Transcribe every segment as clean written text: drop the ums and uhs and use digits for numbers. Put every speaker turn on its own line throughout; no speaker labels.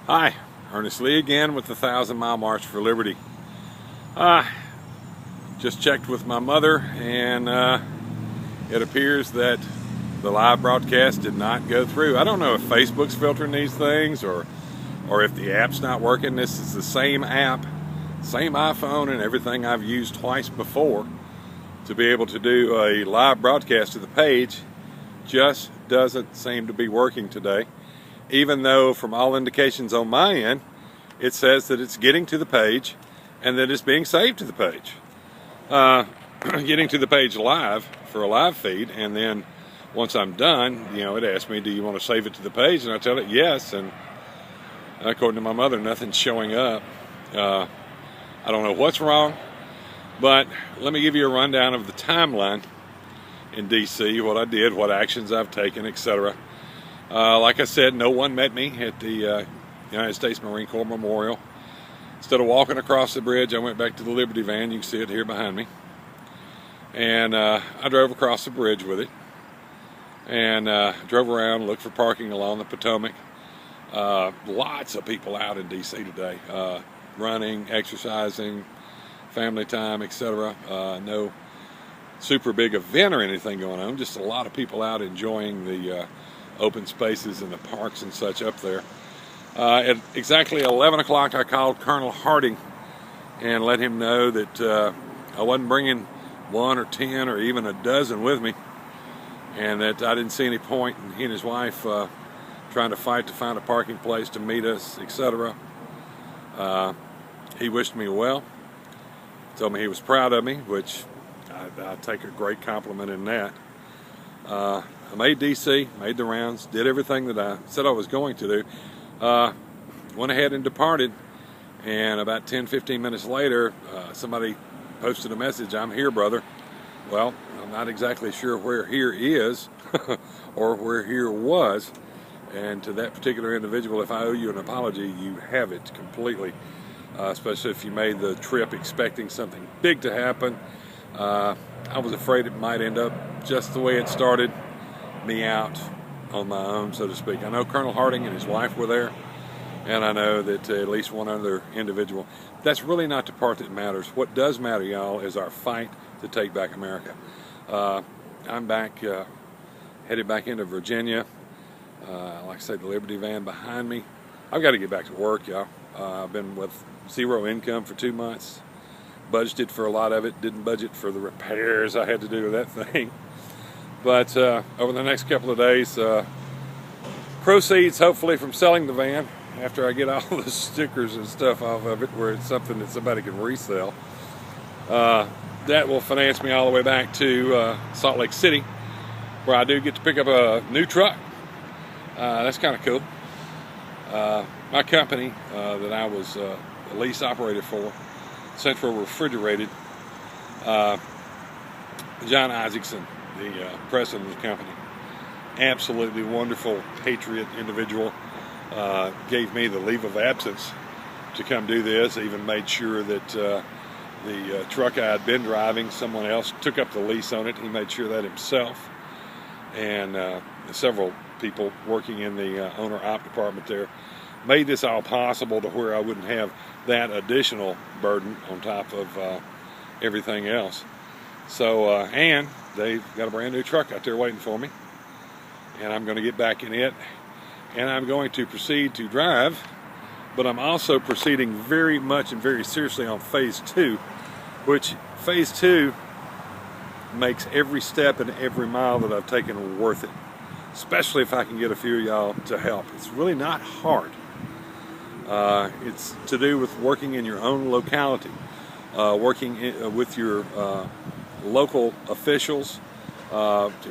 Hi, Ernest Lee again with the 1,000-Mile March for Liberty. Just checked with my mother, and it appears that the live broadcast did not go through. I don't know if Facebook's filtering these things or if the app's not working. This is the same app, same iPhone and everything I've used twice before to be able to do a live broadcast to the page. Just doesn't seem to be working today, even though from all indications on my end it says that it's getting to the page and that it's being saved to the page. Getting to the page live for a live feed, and then once I'm done, it asks me, do you want to save it to the page? And I tell it yes, and according to my mother, nothing's showing up. I don't know what's wrong, but let me give you a rundown of the timeline in DC, what I did, what actions I've taken, etc. Like I said, no one met me at the United States Marine Corps Memorial. Instead of walking across the bridge, I went back to the Liberty van. You can see it here behind me. And I drove across the bridge with it. And drove around, looked for parking along the Potomac. Lots of people out in DC today, running, exercising, family time, etc. No super big event or anything going on, just a lot of people out enjoying the open spaces and the parks and such up there. At exactly 11 o'clock, I called Colonel Harding and let him know that I wasn't bringing 1 or 10 or even a dozen with me, and that I didn't see any point in he and his wife trying to fight to find a parking place to meet us, etc. He wished me well, told me he was proud of me, which I take a great compliment in that. I made DC, made the rounds, did everything that I said I was going to do. Went ahead and departed, and about 10-15 minutes later, somebody posted a message, "I'm here, brother." Well, I'm not exactly sure where here is or where here was, and to that particular individual, if I owe you an apology, you have it completely, especially if you made the trip expecting something big to happen. I was afraid it might end up just the way it started, me out on my own, so to speak. I know Colonel Harding and his wife were there, and I know that at least one other individual. That's really not the part that matters. What does matter, y'all, is our fight to take back America. I'm back, headed back into Virginia. Like I said, the Liberty van behind me. I've got to get back to work, y'all. I've been with zero income for 2 months. Budgeted for a lot of it, didn't budget for the repairs I had to do to that thing. But over the next couple of days, proceeds hopefully from selling the van, after I get all the stickers and stuff off of it, where it's something that somebody can resell, that will finance me all the way back to Salt Lake City, where I do get to pick up a new truck. That's kind of cool. My company that I was a lease operator for, Central Refrigerated, John Isaacson, the president of the company, absolutely wonderful, patriot individual, gave me the leave of absence to come do this. Even made sure that the truck I had been driving, someone else took up the lease on it. He made sure that himself, and several people working in the owner-op department there made this all possible to where I wouldn't have that additional burden on top of everything else. So, and they've got a brand new truck out there waiting for me, and I'm going to get back in it, and I'm going to proceed to drive, but I'm also proceeding very much and very seriously on phase 2, which phase 2 makes every step and every mile that I've taken worth it, especially if I can get a few of y'all to help. It's really not hard. It's to do with working in your own locality, working with your local officials,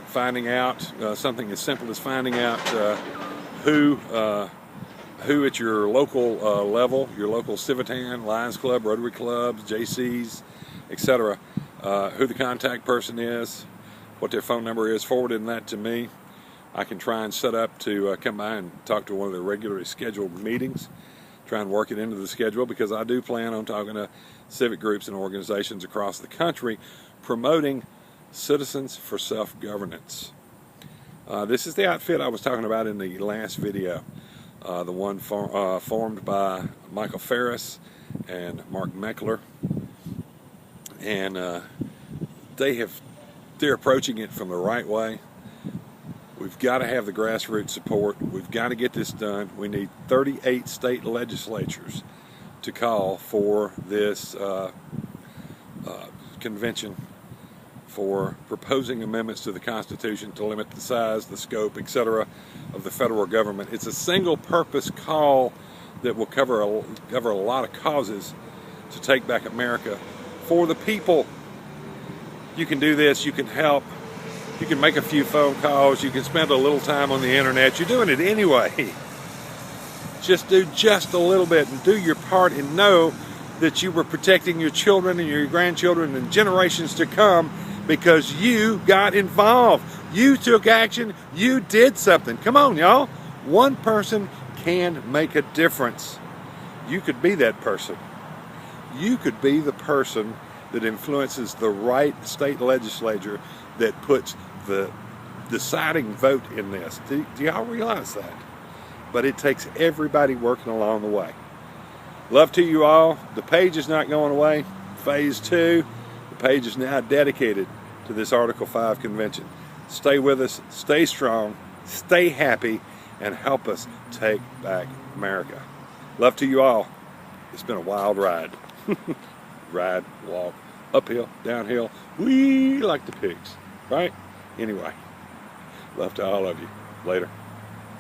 finding out something as simple as finding out who at your local level, your local Civitan, Lions Club, Rotary Clubs, JCs, etc., who the contact person is, what their phone number is, forwarding that to me. I can try and set up to come by and talk to one of the regularly scheduled meetings, try and work it into the schedule, because I do plan on talking to civic groups and organizations across the country promoting citizens for self-governance. This is the outfit I was talking about in the last video. the one formed by Michael Ferris and Mark Meckler, and they're approaching it from the right way. We've got to have the grassroots support. We've got to get this done. We need 38 state legislatures to call for this convention for proposing amendments to the Constitution to limit the size, the scope, etc. of the federal government. It's a single-purpose call that will cover a lot of causes to take back America for the people. You can do this. You can help. You can make a few phone calls. You can spend a little time on the internet. You're doing it anyway. Just do just a little bit and do your part, and know that you were protecting your children and your grandchildren and generations to come, because you got involved. You took action. You did something. Come on, y'all. One person can make a difference. You could be that person. You could be the person that influences the right state legislature that puts the deciding vote in this. Do y'all realize that? But it takes everybody working along the way. Love to you all. The page is not going away. Phase 2, the page is now dedicated to this Article 5 convention. Stay with us, stay strong, stay happy, and help us take back America. Love to you all. It's been a wild ride. Ride, walk, uphill, downhill. We like the pigs, right? Anyway, love to all of you. Later.